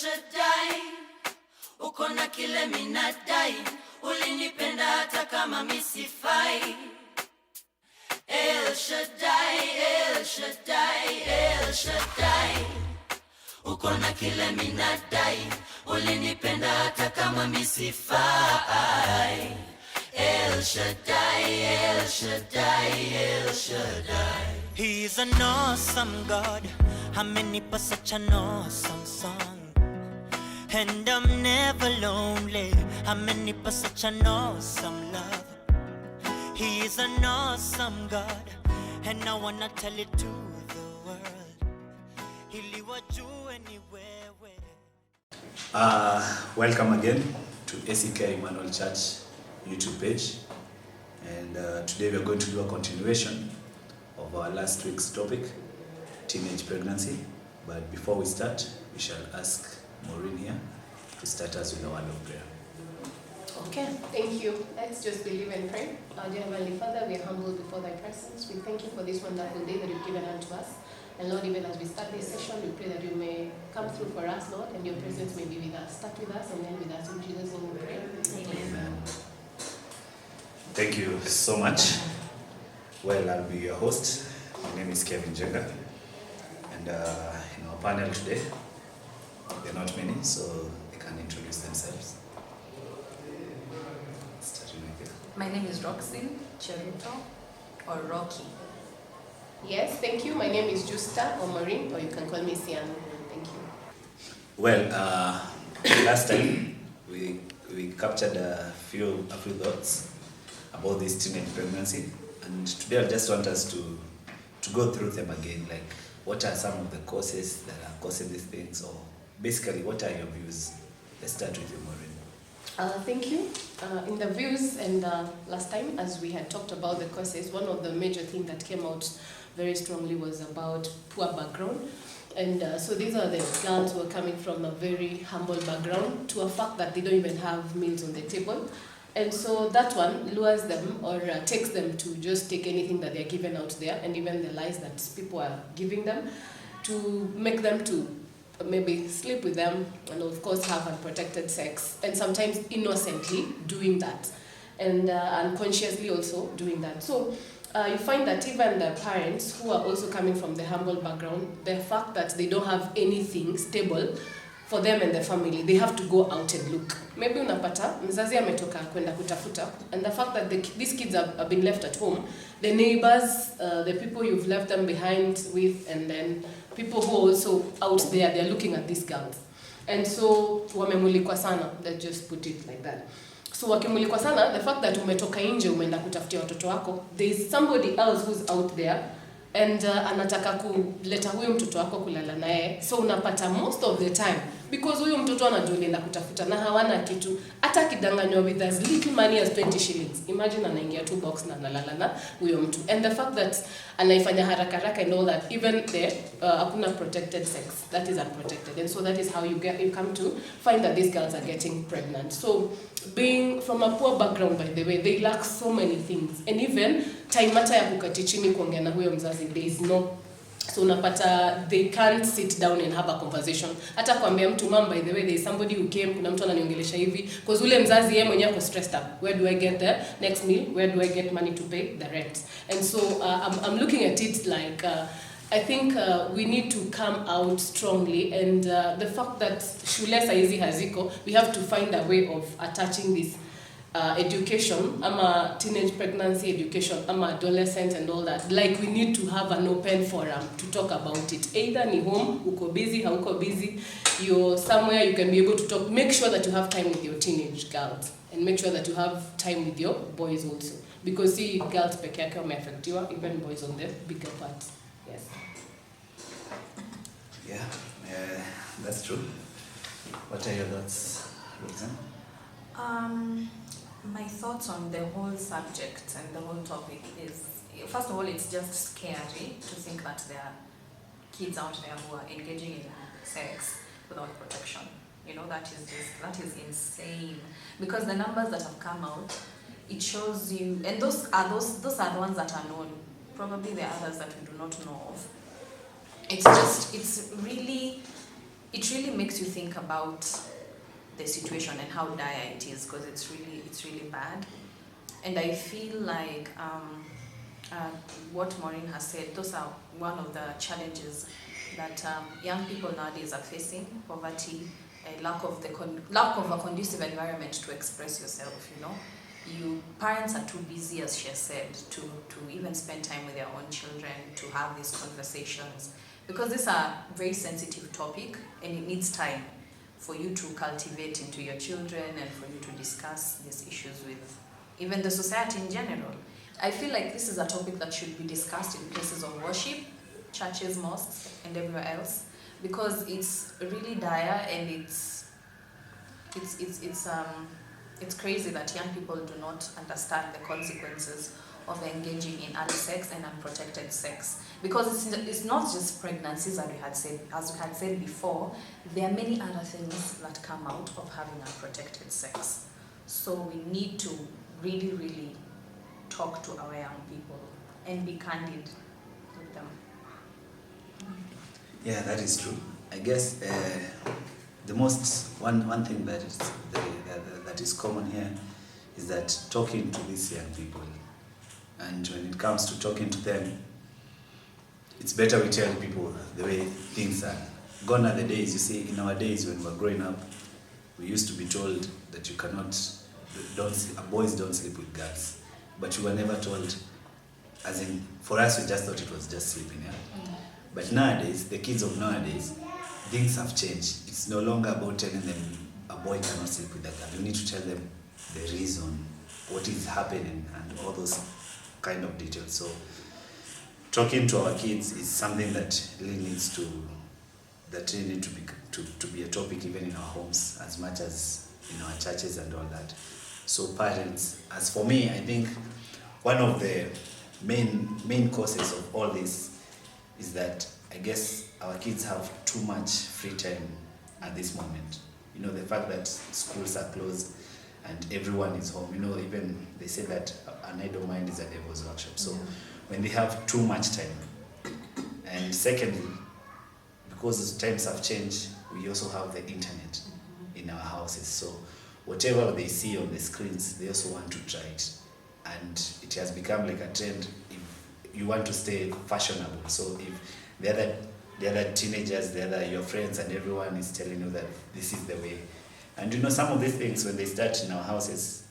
Shaddai, uko na kile minadai, ulinipenda hata kama misifai. El Shaddai, El Shaddai, El Shaddai, uko na kile minadai, ulinipenda hata kama misifai. El Shaddai, El Shaddai, El Shaddai. He's an awesome God, amenipa such an awesome song. And I'm never lonely, amenipa such an awesome love. He is an awesome God, and I wanna tell it to the world. Ili wajue anywhere. Welcome again to ACK Emmanuel Church YouTube page, and today we are going to do a continuation of our last week's topic, teenage pregnancy. But before we start, we shall ask Maureen here to start us with a word of prayer. Okay, thank you. Let's just believe and pray. Dear Heavenly Father, we are humbled before Thy presence. We thank you for this wonderful day that You've given unto us. And Lord, even as we start this session, we pray that You may come through for us, Lord, and Your presence may be with us. Start with us and end with us. In Jesus' name we pray. Amen. Thank you so much. Well, I'll be your host. My name is Kevin Jenga, and in our panel today, there are not many, so they can introduce themselves. Starting with you. My name is Roxy Cheruto, or Rocky. Yes, thank you. My name is Justa or Maureen, or you can call me Sian. Thank you. Well, last time we captured a few thoughts about this teenage pregnancy, and today I just want us to go through them again. Like, what are some of the causes that are causing these things, or basically, what are your views? Let's start with you, Maureen. Thank you. In the views and last time, as we had talked about the causes, one of the major things that came out very strongly was about poor background. And so these are the girls who are coming from a very humble background to a fact that they don't even have meals on the table. And so that one lures them or takes them to just take anything that they're given out there, and even the lies that people are giving them, to make them to maybe sleep with them, and of course have unprotected sex, and sometimes innocently doing that, and unconsciously also doing that. So you find that even the parents who are also coming from the humble background, the fact that they don't have anything stable for them and the family, they have to go out and look. Maybe unapata mzazi ametoka kwenda kutafuta, and the fact that these kids have been left at home, the neighbors, the people you've left them behind with, and then people who are also out there, they're looking at these girls. And so wamemulikwa sana, let's just put it like that. So wakimulikwa sana, the fact that umetoka nje umeenda kutafutia watoto wako, there is somebody else who's out there, and anataka kuleta huyo mtoto wako kulala naye. So unapata most of the time, because huyo mtoto anajua ulienda kutafuta na hawana kitu, hata kidanganywa with as little money as 20 shillings. Imagine anaingia 2 box na analala na huyo mtu. And the fact that anaifanya haraka haraka and all that, even there, hakuna protected sex. That is unprotected. And so that is how you come to find that these girls are getting pregnant. So being from a poor background, by the way, they lack so many things. And even time hata ya kukati chini kuongea na huyo mzazi, there is no. So unapata they can't sit down and have a conversation. Hata kuambia mtu, mom, by the way, there is somebody who came, kuna mtu ananiongelesha hivi, because ule mzazi yeye mwenyewe ako stressed up. Where do I get the next meal? Where do I get money to pay the rent? And so I'm looking at it like I think we need to come out strongly, and the fact that shule saizi haziko, we have to find a way of attaching this education, ama teenage pregnancy education, ama adolescent and all that. Like, we need to have an open forum to talk about it. Either ni home, uko busy, hauko busy, you're somewhere you can be able to talk. Make sure that you have time with your teenage girls, and make sure that you have time with your boys also. Because see, girls peke yake wameaffectiwa, even boys on the bigger part. Yes. Yeah, that's true. What are your thoughts, Roxanne? My thoughts on the whole subject and the whole topic is, first of all, it's just scary to think that there are kids out there who are engaging in sex without protection. You know, that is insane. Because the numbers that have come out, it shows you, and those are the ones that are known. Probably there are others that we do not know of. It's really it really makes you think about the situation and how dire it is, because it's really bad. And I feel like what Maureen has said, those are one of the challenges that young people nowadays are facing: poverty, a lack of a conducive environment to express yourself. Parents are too busy, as she has said, to even spend time with their own children, to have these conversations, because these are very sensitive topic, and it needs time for you to cultivate into your children and for you to discuss these issues with even the society in general. I feel like this is a topic that should be discussed in places of worship, churches, mosques, and everywhere else, because it's really dire, and it's crazy that young people do not understand the consequences of engaging in early sex and unprotected sex. Because it's not just pregnancies, as we had said before. There are many other things that come out of having unprotected sex. So we need to really, really talk to our young people and be candid with them. Yeah, that is true. I guess the most one thing that is common here is that talking to these young people, and when it comes to talking to them, it's better we tell people the way things are. Gone are the days, you see, in our days when we were growing up, we used to be told that boys don't sleep with girls, but you were never told, as in, for us we just thought it was just sleeping, yeah? But nowadays, the kids of nowadays, things have changed. It's no longer about telling them a boy cannot sleep with a girl. You need to tell them the reason, what is happening, and all those kind of details. So talking to our kids is something that really needs to be a topic even in our homes as much as in our churches and all that. So parents, as for me, I think one of the main causes of all this is that I guess our kids have too much free time at this moment. The fact that schools are closed and everyone is home. Even they say that an idle mind is a devil's workshop. So when they have too much time, and secondly, because times have changed, we also have the internet in our houses. So whatever they see on the screens, they also want to try it. And it has become like a trend if you want to stay fashionable. So if the other teenagers, your friends and everyone is telling you that this is the way. And some of these things, when they start in our houses,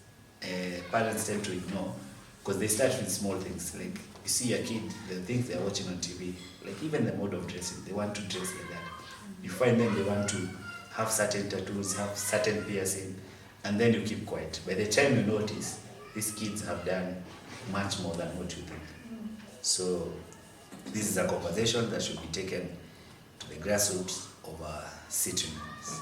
parents tend to ignore, because they start with small things. Like, you see your kid, the things they're watching on TV, like even the mode of dressing, they want to dress like that. You find them, they want to have certain tattoos, have certain piercing, and then you keep quiet. By the time you notice, these kids have done much more than what you think. So this is a conversation that should be taken to the grassroots of our sitting rooms.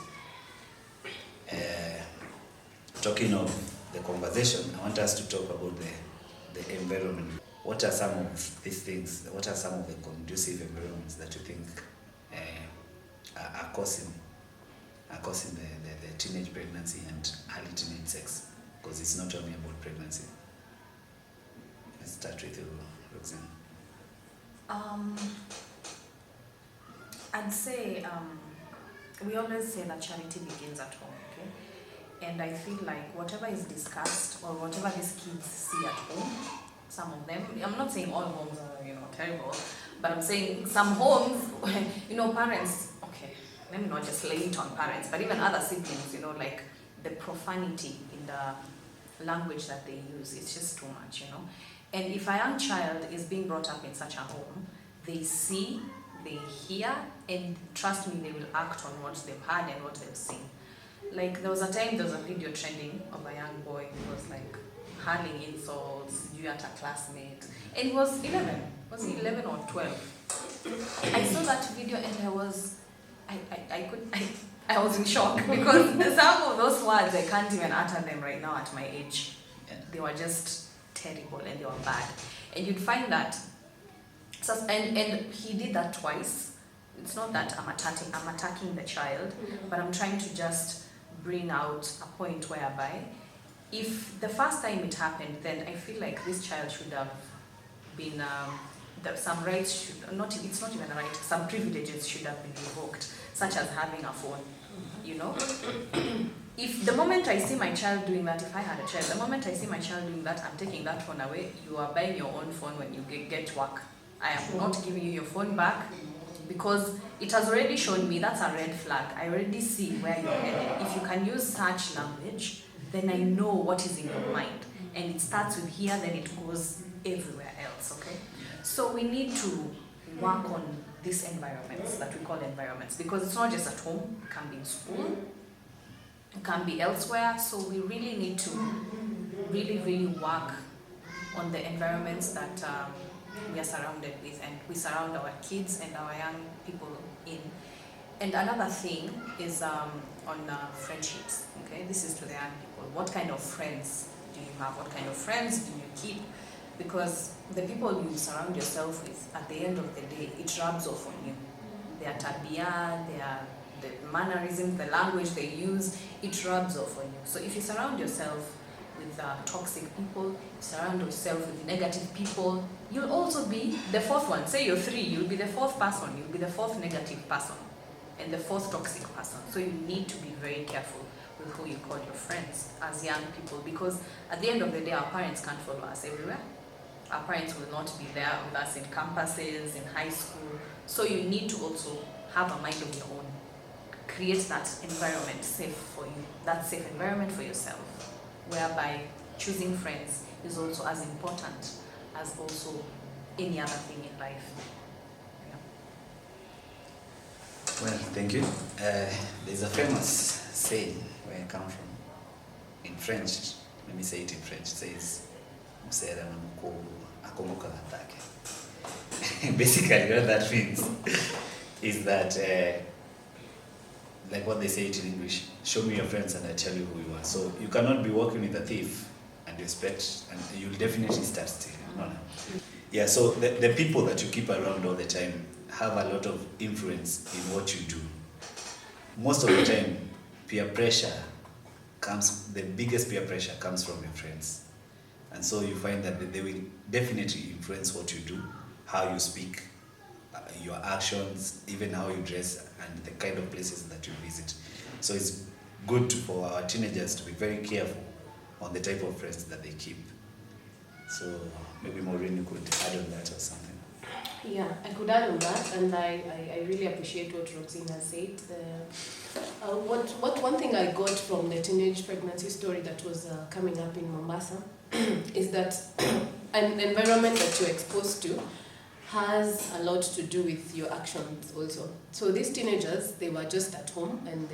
Talking of the conversation, I want us to talk about the environment. What are some of these things? What are some of the conducive environments that you think are causing the teenage pregnancy and early teenage sex? Because it's not only about pregnancy. Let's start with you, Roxanne. I'd say we always say that charity begins at home, okay? And I feel like whatever is discussed or whatever these kids see at home, some of them, I'm not saying all homes are, terrible, but I'm saying some homes, parents, okay, let me not just lay it on parents, but even other siblings, like the profanity in the language that they use, it's just too much, And if a young child is being brought up in such a home, they see, they hear, and trust me, they will act on what they've heard and what they've seen. Like, there was a video trending of a young boy who was like hurling insults due at a classmate, and he was 11. Was he 11 or 12? I saw that video and I was in shock, because some of those words I can't even utter them right now at my age. They were just terrible and they were bad. And you'd find that, and he did that twice. It's not that I'm attacking the child, but I'm trying to just bring out a point whereby if the first time it happened, then I feel like this child should have been some rights should not, it's not even a right, some privileges should have been revoked, such as having a phone, you know. If the moment I see my child doing that, if I had a child, the moment I see my child doing that, I'm taking that phone away. You are buying your own phone when you get work. I am not giving you your phone back, because it has already shown me that's a red flag. I already see where you're headed. If you can use such language, then I know what is in your mind. And it starts with here, then it goes everywhere else, okay? So we need to work on these environments that we call environments, because it's not just at home, it can be in school, it can be elsewhere. So we really need to really work on the environments that we are surrounded with, and we surround our kids and our young people in. And another thing is on friendships, okay? This is to the young people. What kind of friends do you have? What kind of friends do you keep? Because the people you surround yourself with, at the end of the day, it rubs off on you. Their tabia, the mannerisms, the language they use, it rubs off on you. So if you surround yourself with toxic people, surround yourself with negative people, you'll also be the fourth one. Say you're 3, you'll be the fourth person, you'll be the fourth negative person, and the fourth toxic person. So you need to be very careful with who you call your friends as young people, because at the end of the day, our parents can't follow us everywhere. Our parents will not be there with us in campuses, in high school. So you need to also have a mind of your own. Create that environment safe for you, that safe environment for yourself, whereby choosing friends is also as important as also any other thing in life. Yeah. Well, thank you. There's a famous saying where I come from. In French, let me say it in French. It says, basically what that means is that, like what they say it in English, show me your friends and I tell you who you are. So you cannot be working with a thief and you expect, and you'll definitely start stealing. No. Yeah, so the people that you keep around all the time have a lot of influence in what you do. Most of the time, peer pressure the biggest peer pressure comes from your friends. And so you find that they will definitely influence what you do, how you speak, your actions, even how you dress, and the kind of places that you visit. So it's good for our teenagers to be very careful on the type of friends that they keep. So maybe Maureen could add on that or something. Yeah, I could add on that, and I really appreciate what Roxine has said. One thing I got from the teenage pregnancy story that was coming up in Mombasa is that an environment that you're exposed to has a lot to do with your actions also. So these teenagers, they were just at home, and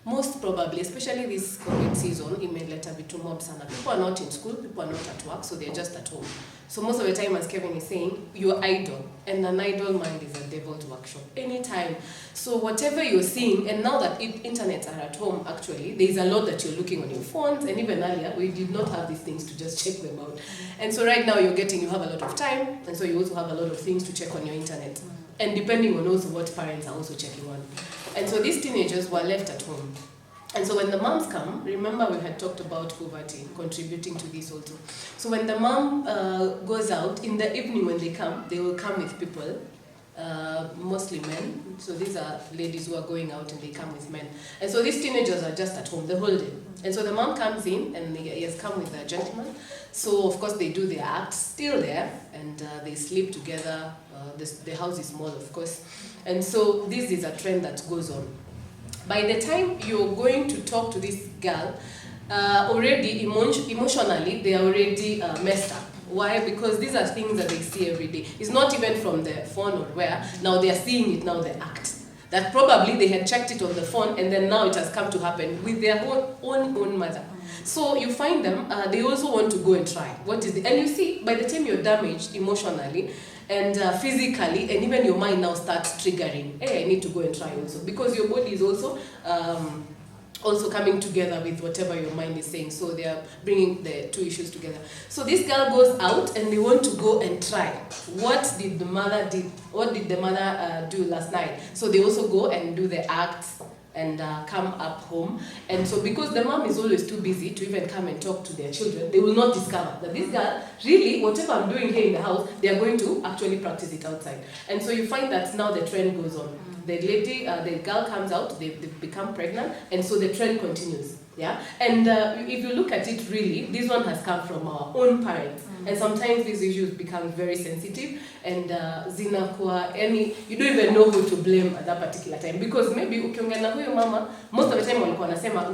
most probably, especially this COVID season, imeleta vitu mob sana. People are not in school, people are not at work, so they're just at home. So most of the time, as Kevin is saying, you're idle, and an idle mind is a devil's workshop. Anytime. So whatever you're seeing, and now that internets are at home, actually, there's a lot that you're looking on your phones, and even earlier, we did not have these things to just check them out. And so right now, you have a lot of time, and so you also have a lot of things to check on your internet. And depending on also what parents are also checking on. And so these teenagers were left at home. And so when the moms come, remember we had talked about poverty contributing to this also. So when the mom goes out, in the evening when they will come with people, mostly men. So these are ladies who are going out and they come with men. And so these teenagers are just at home the whole day. And so the mom comes in and he has come with a gentleman. So of course they do their acts still there, and they sleep together. The house is small, of course. And so this is a trend that goes on. By the time you're going to talk to this girl, already emotionally, they are already messed up. Why? Because these are things that they see every day. It's not even from the phone or where. Now they are seeing it, now they act. That probably they had checked it on the phone, and then now it has come to happen with their own mother. So you find them, they also want to go and try. And you see, by the time you're damaged emotionally and physically, and even your mind now starts triggering, hey, I need to go and try also. Because your body is also coming together with whatever your mind is saying. So they are bringing the two issues together. So this girl goes out and they want to go and try. What did the mother do last night? So they also go and do the acts and come up home. And so because the mom is always too busy to even come and talk to their children, they will not discover that this girl, really, whatever I'm doing here in the house, they are going to actually practice it outside. And so you find that now the trend goes on. The lady, the girl comes out, they become pregnant, and so the trend continues. Yeah, and if you look at it, really, this one has come from our own parents, and sometimes these issues become very sensitive, and zinakuwa you don't even know who to blame at that particular time, because maybe ukiongea na huyo mama, most of the time walikuwa wanasema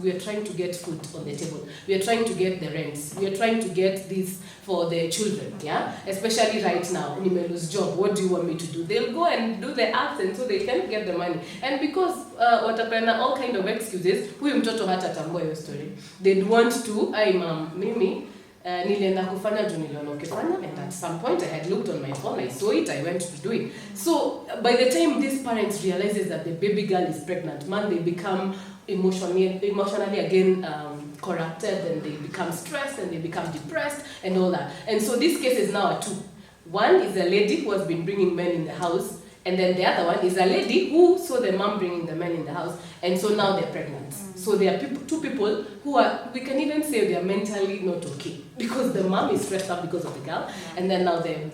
we are trying to get food on the table, we are trying to get the rents, we are trying to get this for the children, yeah, especially right now, nime lose job, what do you want me to do? They'll go and do the acts, and so they can get the money, and because watapena all kind of excuses, huyu mtoto hata tambua hiyo story, they'd want to, mom, mimi nilienda kufanya juu niliona ukifanya, and at some point I had looked on my phone, I saw it, I went to do it. So by the time these parents realizes that the baby girl is pregnant, man, they become emotionally again corrupted, and they become stressed, and they become depressed, and all that. And so these cases now are two. One is a lady who has been bringing men in the house, and then the other one is a lady who saw the mom bringing the men in the house, and so now they're pregnant. So there are two people who are, we can even say they are mentally not okay, because the mom is stressed out because of the girl, and then now the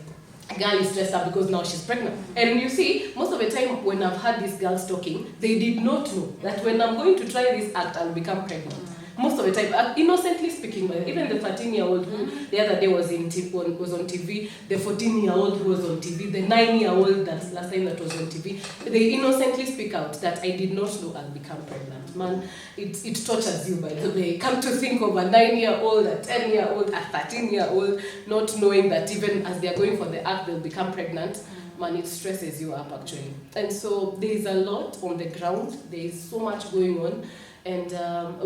girl is stressed out because now she's pregnant. And you see, most of the time when I've had these girls talking, they did not know that when I'm going to try this act, I'll become pregnant. Most of the time, innocently speaking, but even the 13-year-old who the other day was on TV, the 14-year-old who was on TV, the 9-year-old that last time that was on TV, they innocently speak out that I did not know I'll become pregnant. Man, it tortures you, by the way. Come to think of a 9-year-old, a 10-year-old, a 13-year-old, not knowing that even as they're going for the act, they'll become pregnant. Man, it stresses you up actually. And so there is a lot on the ground. There is so much going on. And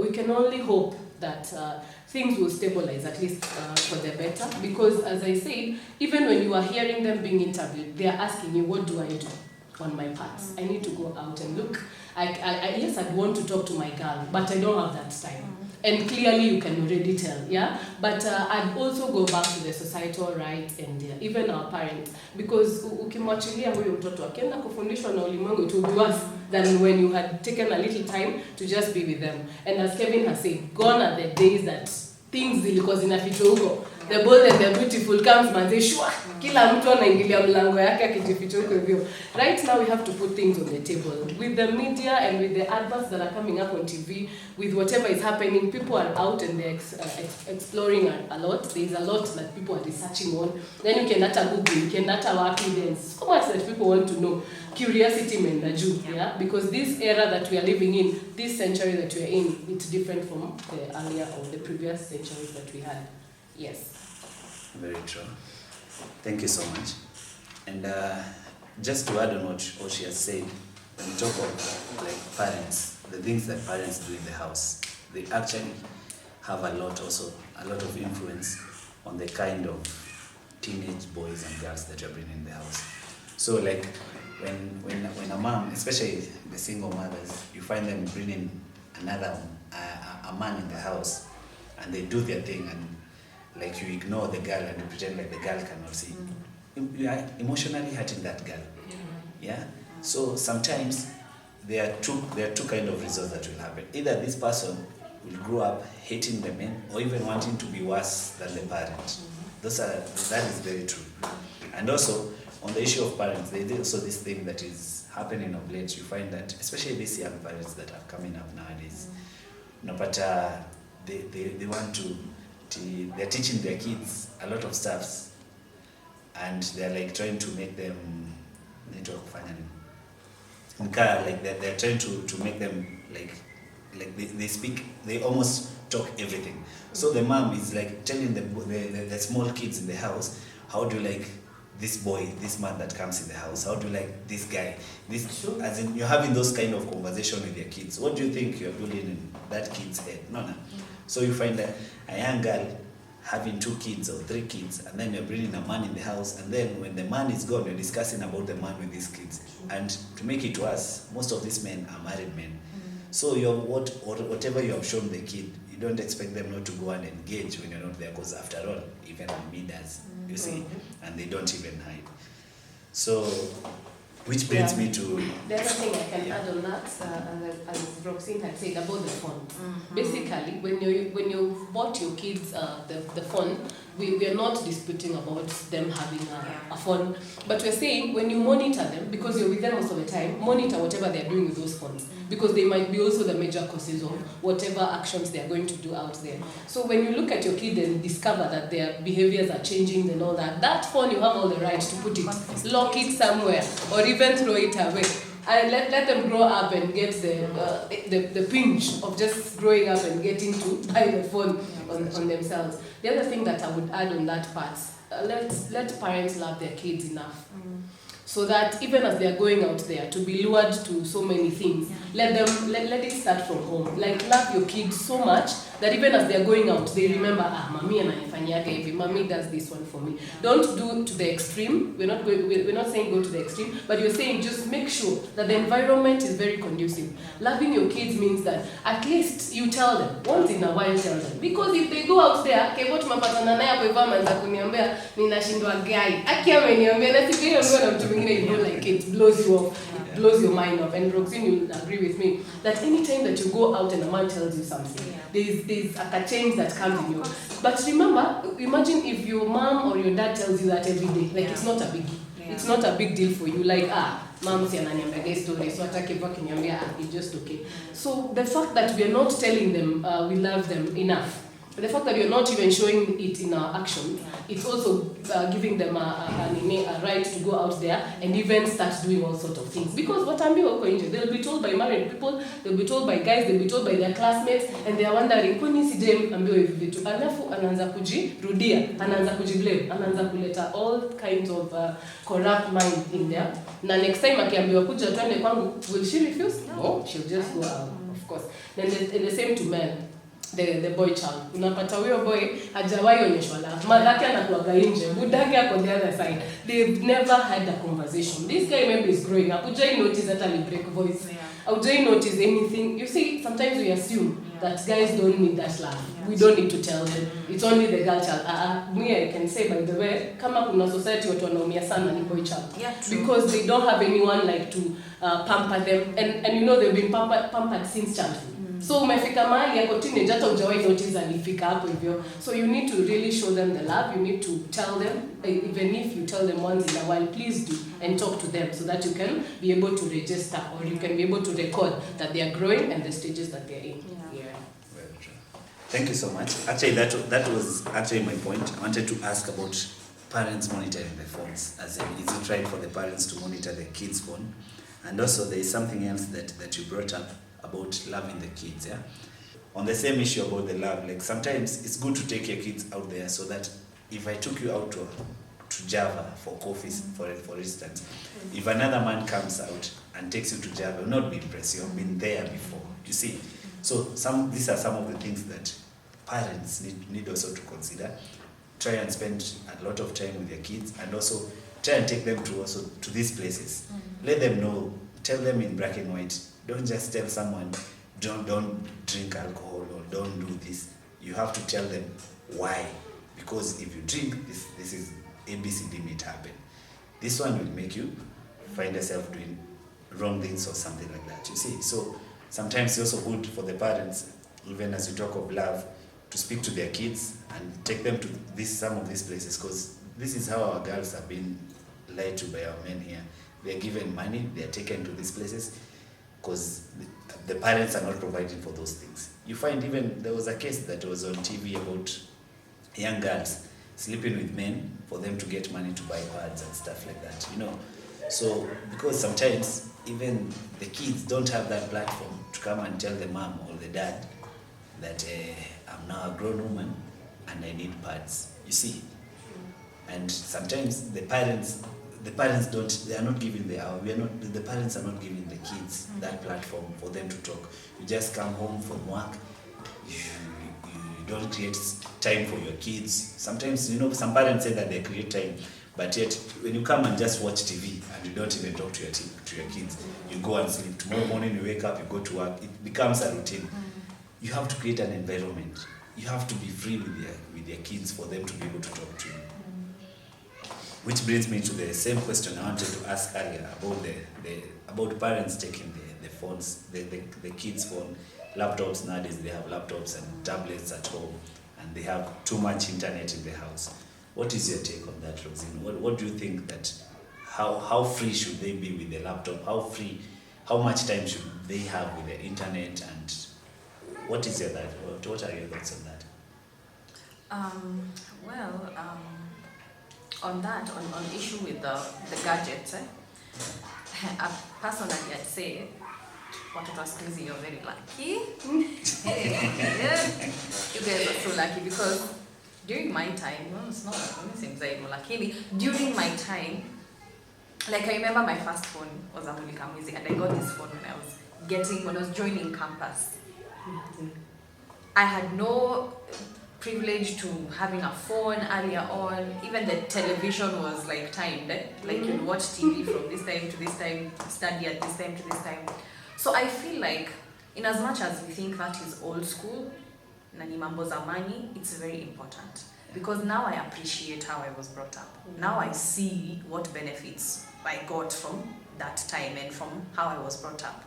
we can only hope that things will stabilize, at least for the better. Because as I said, even when you are hearing them being interviewed, they are asking you, what do I do on my part? I need to go out and look. Yes, I'd want to talk to my girl, but I don't have that time. And clearly you can already tell, yeah? But I'd also go back to the societal rights and even our parents. Because ukimwachilia huyo mtoto akienda kufundishwa na ulimwengu, it will be worse than when you had taken a little time to just be with them. And as Kevin has said, gone are the days that things zilikuwa zinafichwa huko. The bold and the beautiful comes manze shwa. Kila mtu anaingilia mlango yake akijificha huko hivyo. Right now we have to put things on the table. With the media and with the adverts that are coming up on TV, with whatever is happening, people are out and they're exploring a lot. There's a lot that people are researching on. Then you can data Google, you can data working. There's so much that people want to know. Curiosity menda juu, yeah? Because this era that we are living in, this century that we are in, it's different from the earlier or the previous centuries that we had. Yes. Very true. Thank you so much. And just to add on what she has said, when we talk of like parents, the things that parents do in the house, they actually have a lot of influence on the kind of teenage boys and girls that you're bringing in the house. So like when a mom, especially the single mothers, you find them bringing a man in the house, and they do their thing, and like you ignore the girl and you pretend like the girl cannot see. You are emotionally hurting that girl. Yeah. So sometimes there are two kind of results that will happen. Either this person will grow up hating the men, or even wanting to be worse than the parent. That is very true. And also on the issue of parents, there is also this thing that is happening of late. You find that especially these young parents that are coming up nowadays, unapata they want to. They're teaching their kids a lot of stuffs, and they're like trying to make them like they're trying to make them like they speak, they almost talk everything. So the mom is like telling the small kids in the house, how do you like this boy, this man that comes in the house, how do you like this guy, as in you're having those kind of conversation with your kids. What do you think you're building in that kid's head? No. So you find that a young girl having 2 kids or 3 kids, and then you're bringing a man in the house, and then when the man is gone, you're discussing about the man with these kids. And to make it worse, most of these men are married men. So whatever you have shown the kid, you don't expect them not to go and engage when you're not there, because after all, even me does, you see, and they don't even hide. So Which brings me to... The other thing I can add on that, as Roxine had said about the phone. Basically, when you bought your kids the phone, we are not disputing about them having a phone, but we're saying when you monitor them, because you're with them most of the time, monitor whatever they're doing with those phones, because they might be also the major causes of whatever actions they're going to do out there. So when you look at your kid and discover that their behaviors are changing and all that, that phone you have all the right to put it, lock it somewhere, or even throw it away. And let them grow up and get the pinch of just growing up and getting to buy the phone on themselves. The other thing that I would add on that part, let parents love their kids enough. So that even as they are going out there to be lured to so many things, let it start from home. Like, love your kids so much that even as they are going out, they remember, mommy ananifanyaga hivi, mommy does this one for me. Don't do to the extreme. We're not saying go to the extreme, but you're saying just make sure that the environment is very conducive. Loving your kids means that at least you tell them once in a while. Tell them, because if they go out there, kevo tumapatana naye hapo hivyo ameanza kuniambia ninashindwa gai. Aki ameniambia na sikia na mtu mwingine, you know, like it blows you off. Blows your mind off. And Roxine, you'll agree with me that anytime that you go out and a man tells you something, there's a change that comes in you. But remember, imagine if your mom or your dad tells you that every day, like it's not a biggie. It's not a big deal for you. Like, mom si ananiambia story, so atake hivyo kiniambia, it's just okay. So the fact that we are not telling them we love them enough, the fact that you're not even showing it in our action, it's also giving them a right to go out there and even start doing all sorts of things. Because what I'm doing, they'll be told by married people, they'll be told by guys, they'll be told by their classmates, and they are wondering, kwani sije ambiwa hivi vitu? Alafu anaanza kujirudia, anaanza kujiblame, anaanza kuleta all kinds of corrupt mind in there. Na next time akiambiwa kuja twende kwangu, will she refuse? No, she'll just go out, of course. Then the same to men. The boy child. Unapata huyo boy hajawahi onyeshwa love. Madhake anakuaga nje, budake ako the other side. They've never had a conversation. This guy maybe is growing up. Ujai notice that he break voice. Ujai notice anything. You see, sometimes we assume that guys don't need that love. We don't need to tell them. It's only the girl child. Me, I can say, by the way, kama kuna society watu wanaumia sana ni boy child. Because they don't have anyone like to pamper them. And you know, they've been pampered since childhood. So umefika mahali yako teenage hata hujawahi notice alifika hapo hivyo. So you need to really show them the love. You need to tell them, even if you tell them once in a while, please do, and talk to them so that you can be able to register, or you can be able to record that they are growing and the stages that they're in. Very true. Thank you so much. Actually, that was actually my point. I wanted to ask about parents monitoring the phones. As in, is it right for the parents to monitor the kids' phone? And also, there is something else that you brought up about loving the kids, yeah? On the same issue about the love, like sometimes it's good to take your kids out there, so that if I took you out to Java for coffee, for instance, if another man comes out and takes you to Java, you'll not be impressed. You've been there before, you see. So these are some of the things that parents need also to consider. Try and spend a lot of time with your kids, and also try and take them to these places. Let them know, tell them in black and white. Don't just tell someone, don't drink alcohol or don't do this. You have to tell them why. Because if you drink, this is ABCD may happen. This one will make you find yourself doing wrong things or something like that, you see. So sometimes it's also good for the parents, even as you talk of love, to speak to their kids and take them to some of these places, because this is how our girls have been lied to by our men here. They are given money, they are taken to these places, because the parents are not providing for those things. You find even there was a case that was on TV about young girls sleeping with men for them to get money to buy pads and stuff like that, you know. So because sometimes even the kids don't have that platform to come and tell the mom or the dad that I'm now a grown woman and I need pads, you see. And sometimes the parents they are not giving the parents are not giving the kids that platform for them to talk. You just come home from work, you don't create time for your kids. Sometimes, you know, some parents say that they create time, but yet when you come and just watch TV and you don't even talk to your kids, you go and sleep. Tomorrow morning you wake up, you go to work, it becomes a routine. You have to create an environment. You have to be free with your kids for them to be able to talk to you. which brings me to the same question I wanted to ask earlier about parents taking the phones, the kids' phone, laptops. Nowadays they have laptops and tablets at home, and they have too much internet in the house. What is your take on that, Roxine? What do you think that, how free should they be with the laptop? How much time should they have with the internet, and what are your thoughts on that? On that, on issue with the gadgets, personally I'd say, watoto wa siku hizi, you're very lucky. Hey, yeah. You guys are so lucky, because during my time, no, it's not seems like lucky. During my time, like I remember my first phone was a Mulika Music, and I got this phone when I was joining campus. I had no privilege to having a phone earlier on. Even the television was like timed, like you watch TV from this time to this time, study at this time to this time. So I feel like, in as much as we think that is old school, nani mambo zamani, it's very important, because now I appreciate how I was brought up. Now I see what benefits I got from that time and from how I was brought up.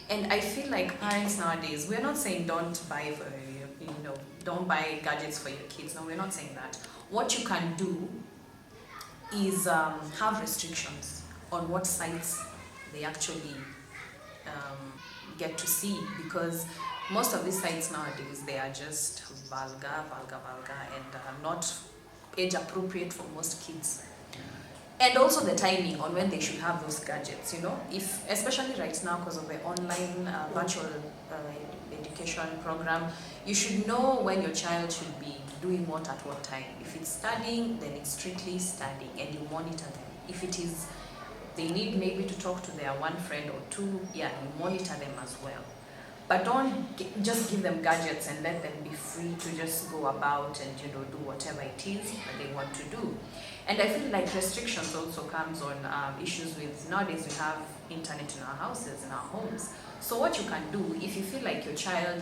And I feel like parents nowadays, we're not saying don't buy gadgets for your kids. No, we're not saying that. What you can do is have restrictions on what sites they actually get to see, because most of these sites nowadays, they are just vulgar, and not age appropriate for most kids. And also the timing on when they should have those gadgets, if, especially right now, because of the online virtual education program, you should know when your child should be doing what at what time. If it's studying, then it's strictly studying, and you monitor them. If it is, they need maybe to talk to their one friend or two, you monitor them as well. But don't just give them gadgets and let them be free to just go about and do whatever it is that they want to do. And I feel like restrictions also comes on issues with, nowadays we have internet in our houses, in our homes. So what you can do, if you feel like your child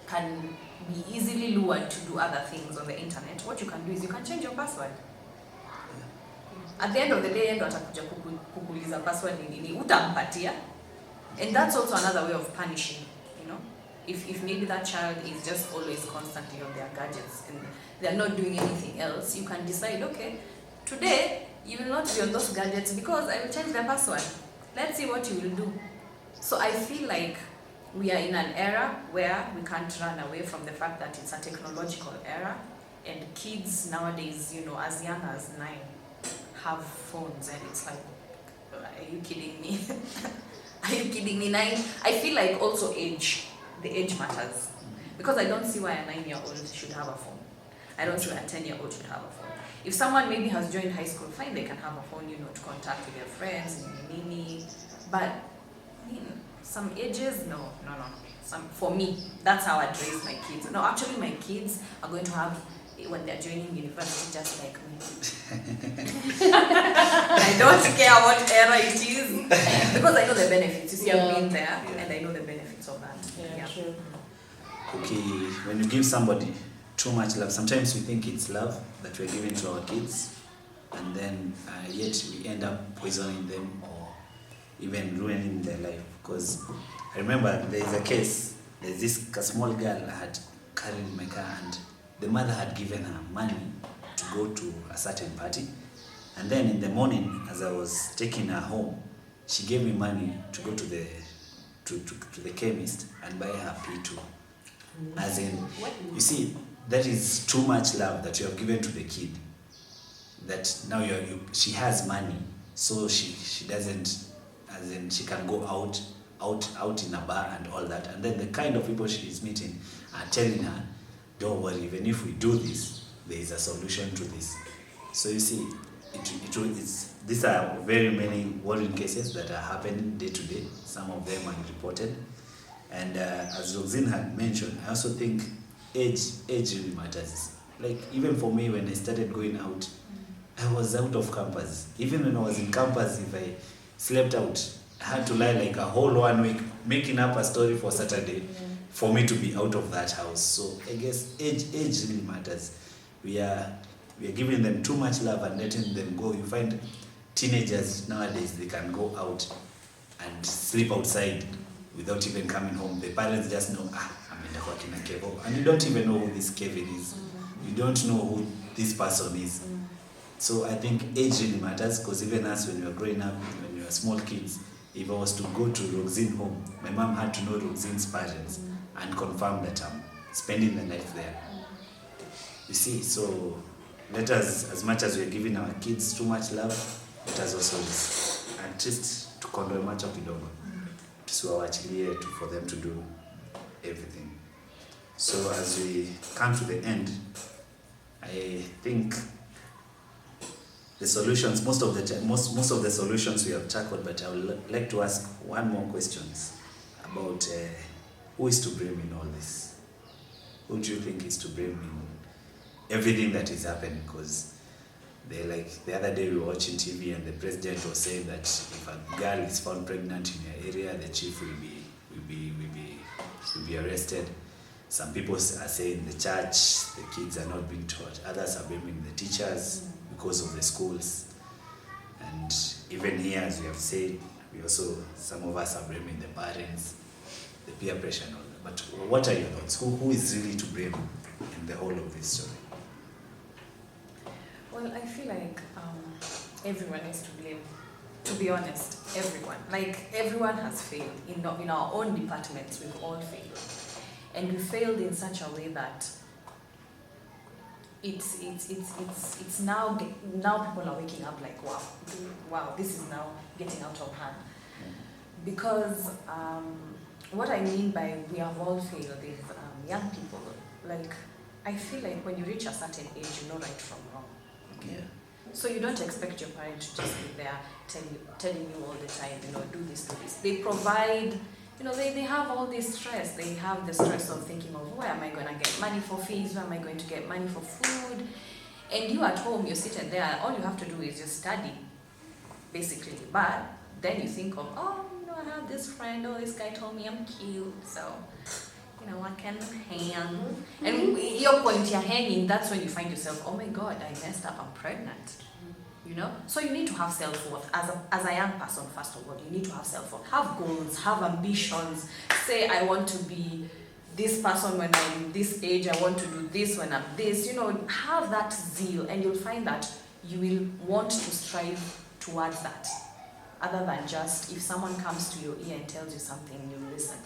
can be easily lured to do other things on the internet, what you can do is you can change your password. At the end of the day, ndo atakuja kukuuliza password ni nini, utampatia. And that's also another way of punishing, If maybe that child is just always constantly on their gadgets and they're not doing anything else, you can decide, okay, today you will not be on those gadgets because I will change the password. Let's see what you will do. So I feel like we are in an era where we can't run away from the fact that it's a technological era, and kids nowadays, as young as 9, have phones, and it's like, are you kidding me? Are you kidding me? 9? I feel like also the age matters, because I don't see why a 9-year-old should have a phone. I don't see why a 10-year-old should have a phone. If someone maybe has joined high school, fine, they can have a phone, to contact with their friends, but some ages, no. For me, that's how I'd raise my kids. No, actually my kids are going to have, when they're joining university, just like me. I don't care what era it is, because I know the benefits. You see, I've been there, and I know the benefits of that. Yeah. True. Okay, when you give somebody too much love, sometimes we think it's love that we're giving to our kids, and then yet we end up poisoning them or even ruining their life. Because I remember there's this small girl had carried in my car, and the mother had given her money to go to a certain party, and then in the morning, as I was taking her home, she gave me money to go to the chemist and buy her P2. As in, you see, that is too much love that you have given to the kid. That now she has money, so she doesn't, as in she can go out in a bar and all that, and then the kind of people she is meeting are telling her, don't worry, even if we do this, there is a solution to this. So you see, these are very many worrying cases that are happening day to day. Some of them are reported. And as Roxine had mentioned, I also think age really matters. Like, even for me, when I started going out, I was out of campus. Even when I was in campus, if I slept out, I had to lie like a whole 1 week, making up a story for Saturday for me to be out of that house. So I guess age really matters. We are we are giving them too much love and letting them go. You find teenagers nowadays, they can go out and sleep outside without even coming home. The parents just know, ameenda kwa kina Kevo, and you don't even know who this Kevin is. You don't know who this person is. So I think age really matters, because even us, when we were growing up, when we were small kids, if I was to go to Roxine home, my mom had to know Roxine's parents and confirm that I'm spending the night there. You see, so let us, as much as we're giving our kids too much love, let us also at least to control macho kidogo. Tusiwaachilie for them to do everything. So as we come to the end, I think the solutions, most of the solutions we have tackled, but I would like to ask one more questions about who is to blame in all this? Who do you think is to blame in everything that is happening? Because the other day we were watching TV and the president was saying that if a girl is found pregnant in your area, the chief will be arrested. Some people are saying the church, the kids are not being taught. Others are blaming the teachers because of the schools. And even here, as we have said, some of us are blaming the parents, the peer pressure and all that. But what are your thoughts? Who is really to blame in the whole of this story? Well, I feel like everyone is to blame. To be honest, everyone. Like, everyone has failed. In our own departments, we've all failed. And we failed in such a way that it's now people are waking up like, wow, this is now getting out of hand. Because what I mean by we have all failed is young people. Like, I feel like when you reach a certain age, you know right from wrong. Yeah. So you don't expect your parent to just be there telling you all the time, do this, do this. They provide, they have all this stress. They have the stress of thinking of, where am I going to get money for fees? Where am I going to get money for food? And you at home, you're sitting there, all you have to do is just study, basically. But then you think of, I have this friend, this guy told me I'm cute, so, I can hang. And your point you're hanging, that's when you find yourself, oh my God, I messed up, I'm pregnant. So you need to have self-worth. As a young person, first of all, you need to have self-worth. Have goals, have ambitions. Say, I want to be this person when I'm this age, I want to do this when I'm this. Have that zeal, and you'll find that you will want to strive towards that. Other than just, if someone comes to your ear and tells you something, you listen.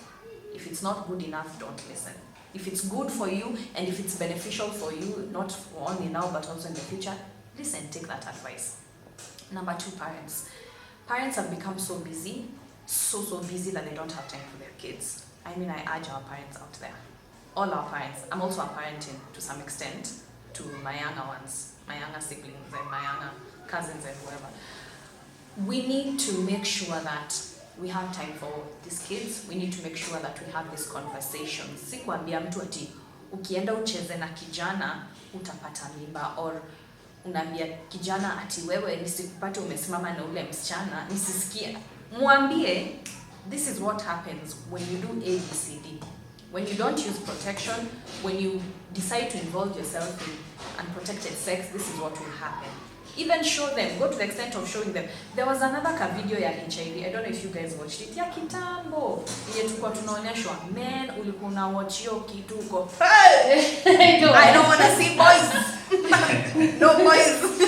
If it's not good enough, don't listen. If it's good for you, and if it's beneficial for you, not only now, but also in the future, listen, take that advice. Number 2, parents. Parents have become so busy, so busy that they don't have time for their kids. I urge our parents out there. All our parents. I'm also a parent to some extent to my younger ones, my younger siblings and my younger cousins and whoever. We need to make sure that we have time for these kids. We need to make sure that we have these conversations. Sikuambia mtu ati ukienda ucheze na kijana utapata mimba, or unaambia kijana ati wewe nisikupate umesimama na ule msichana nisisikie. Mwambie this is what happens when you do ABCD. When you don't use protection, when you decide to involve yourself in unprotected sex, this is what will happen. Even show them, go to the extent of showing them. There was another video ya HIV, I don't know if you guys watched it, ya kitambo, yenye tulikuwa tunaonyeshwa, men ulikuwa unawatch hiyo kitu uko, I don't want to see boys. No boys.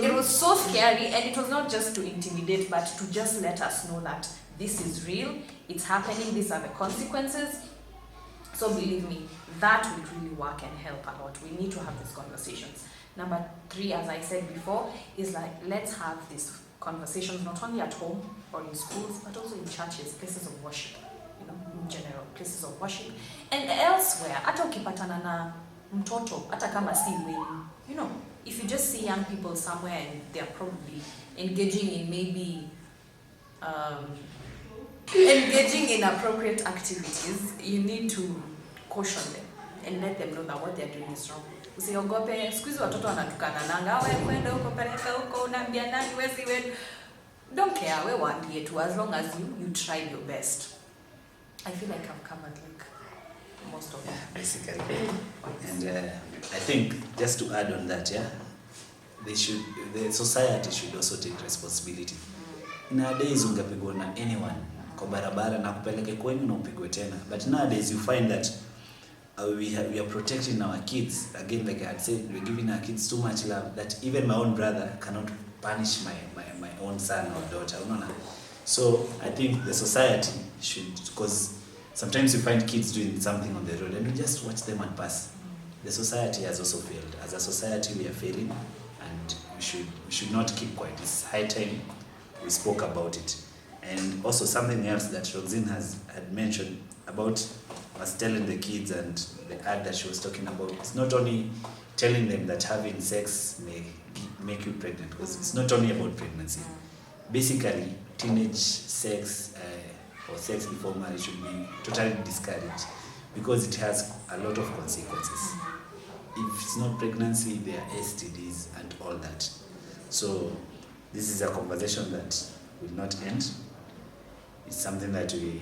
It was so scary, and it was not just to intimidate, but to just let us know that this is real, it's happening, these are the consequences. So believe me, that will really work and help a lot. We need to have these conversations. Number 3, as I said before, is like, let's have these conversations not only at home or in schools, but also in churches, places of worship, in general, places of worship. And elsewhere, hata ukipatana na mtoto, hata kama si wenu, if you just see young people somewhere and they're probably engaging in maybe engaging in appropriate activities, you need to caution them and let them know that what they're doing is wrong. Usiogope, siku hizi watoto wanatukana nanga, wewe kwenda huko peleka huko unaambia nani wewe si wewe. Don't care, wewe waambie tu, as long as you tried your best. I feel like I've covered most of it. Basically. And I think just to add on that, the society should also take responsibility. Nowadays ungepigwa na anyone kwa barabara na kupeleke kwenyu na upigwe tena. But nowadays you find that we are protecting our kids. Again, like I had said, we're giving our kids too much love that even my own brother cannot punish my own son or daughter. So I think the society should, because sometimes you find kids doing something on the road and we just watch them and pass. The society has also failed. As a society, we are failing, and we should not keep quiet. It's high time we spoke about it. And also something else that Roxanne had mentioned about us telling the kids, and the ad that she was talking about, it's not only telling them that having sex may make you pregnant, because it's not only about pregnancy. Basically, teenage sex or sex before marriage should be totally discouraged, because it has a lot of consequences. If it's not pregnancy, there are STDs and all that. So this is a conversation that will not end. It's something that we,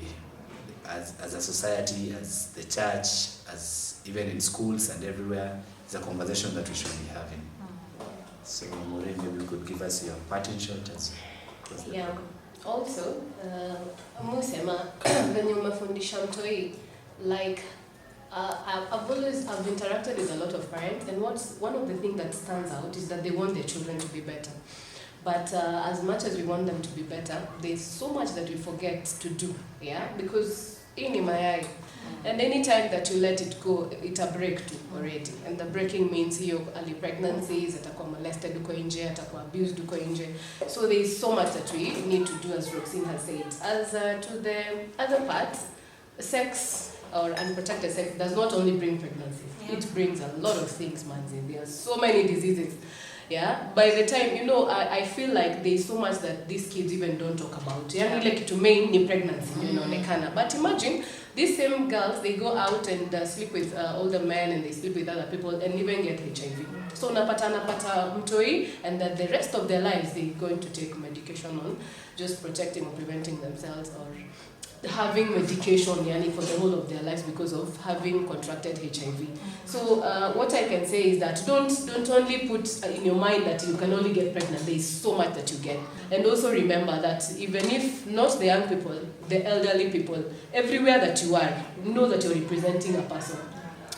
as a society, as the church, as even in schools and everywhere, it's a conversation that we should be having. So Maureen, maybe you could give us your parting shot as close the Yeah. program. Also, musema venye umefundisha mtoi, like I've interacted with a lot of parents, and one of the things that stands out is that they want their children to be better. But as much as we want them to be better, there's so much that we forget to do, yeah? Because in my eye, and any time that you let it go, it's a break too already. And the breaking means hiyo early pregnancies, atakuwa molested uko nje, atakuwa abused uko nje. So there's so much that we need to do, as Roxanne has said. As to the other part, sex or unprotected sex does not only bring pregnancy. Yeah. It brings a lot of things, manzi. There are so many diseases. Yeah, by the time, I feel like there's so much that these kids even don't talk about. Yeah, like to main ni pregnancy, But imagine these same girls, they go out and sleep with older men, and they sleep with other people and even get HIV. So napata mtoi, and that the rest of their lives they're going to take medication on just protecting or preventing themselves, or having medication for the whole of their lives because of having contracted HIV. So what I can say is that don't only put in your mind that you can only get pregnant. There is so much that you get. And also remember that even if not the young people, the elderly people, everywhere that you are, know that you're representing a person.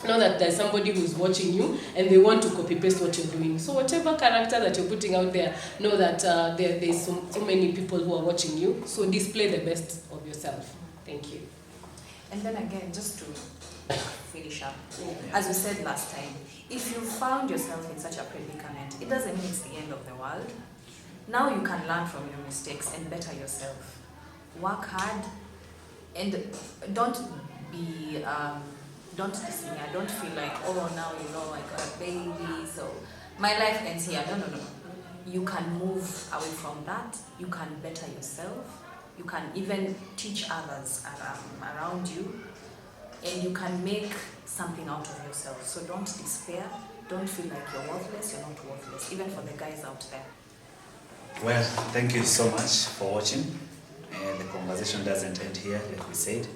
Know that there's somebody who's watching you and they want to copy paste what you're doing. So whatever character that you're putting out there, know that there's so many people who are watching you. So display the best of yourself. Thank you. And then again, just to finish up, as we said last time, if you found yourself in such a predicament, it doesn't mean it's the end of the world. Now you can learn from your mistakes and better yourself. Work hard, and don't disappear. Don't feel like, oh, now I got a baby, so my life ends here. No. You can move away from that. You can better yourself. You can even teach others around you, and you can make something out of yourself. So don't despair. Don't feel like you're worthless. You're not worthless, even for the guys out there. Well, thank you so much for watching. The conversation doesn't end here, like we said.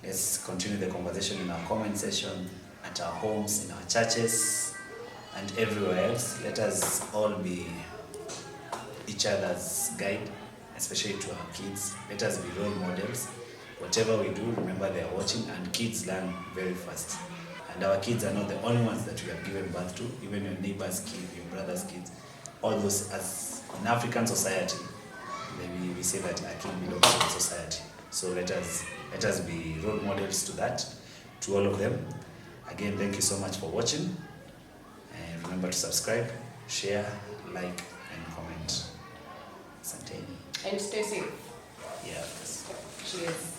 Let's continue the conversation in our comment section, at our homes, in our churches, and everywhere else. Let us all be each other's guide, especially to our kids. Let us be role models. Whatever we do, remember they are watching, and kids learn very fast. And our kids are not the only ones that we have given birth to, even your neighbor's kids, your brother's kids, all those. As in African society, maybe we say that a kid belongs to the society. So let us be role models to that, to all of them. Again, thank you so much for watching. And remember to subscribe, share, like, and comment. Asanteni. And stay safe. Yeah. Cheers.